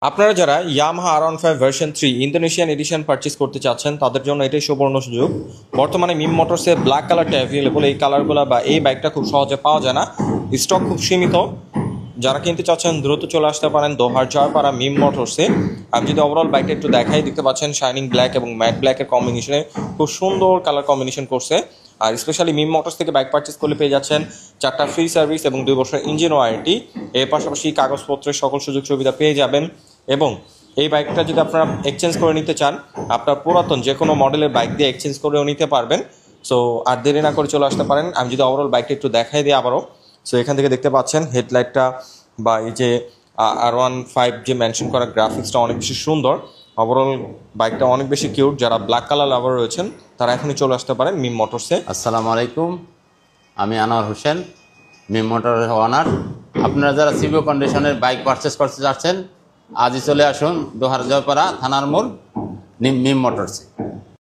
আপনারা যারা Yamaha R15 version 3 Indonesian edition purchase করতে চাচ্ছেন তাদের জন্য এটাই সুবর্ণ সুযোগ। বর্তমানে মিম মোটরসে ব্ল্যাক কালারটা অ্যাভেলেবল। এই কালারগুলো বা এই বাইকটা খুব সহজে পাওয়া যায় না, স্টক খুব সীমিত। যারা কিনতে চাচ্ছেন দ্রুত চলে আসতে পারেন দোহার জয়পাড়া মিম মোটরসে। আমি যদি ওভারঅল বাইকটা একটু দেখাই, দেখতে পাচ্ছেন শাইনিং ব্ল্যাক এবং ম্যাট ব্ল্যাকের কম্বিনেশনে খুব সুন্দর কালার কম্বিনেশন করছে। আর স্পেশালি মিম মোটরস থেকে বাইক পারচেস করলে পেয়ে যাচ্ছেন 4টা ফ্রি সার্ভিস এবং 2 বছর ইঞ্জিন ওয়ারেন্টি। এর পাশাপাশি কাগজপত্রের সকল সুযোগ সুবিধা পেয়ে যাবেন। এবং এই বাইকটা যদি আপনারা এক্সচেঞ্জ করে নিতে চান, আপনার পুরাতন যে কোনো মডেলের বাইক দিয়ে এক্সচেঞ্জ করেও নিতে পারবেন। সো আর দেরি না করে চলে আসতে পারেন। আমি যদি ওভারঅল বাইকটা একটু দেখাই দিই আবারও। সো এখান থেকে দেখতে পাচ্ছেন হেডলাইটটা বা এই যে R15 যে মেনশন করা গ্রাফিক্সটা অনেক বেশি সুন্দর। ওভারঅল বাইকটা অনেক বেশি কিউট। যারা ব্ল্যাক কালার লাভার রয়েছেন তারা এখনই চলে আসতে পারেন মিম মোটরসে। আসসালামু আলাইকুম, আমি আনোয়ার হোসেন, মিম মোটরের ওনার। আপনারা যারা সিভিও কন্ডিশনের বাইক পারচেস করতে চাচ্ছেন আজই চলে আসুন দোহার জয়পাড়া থানার মোড় মিম মোটরসে।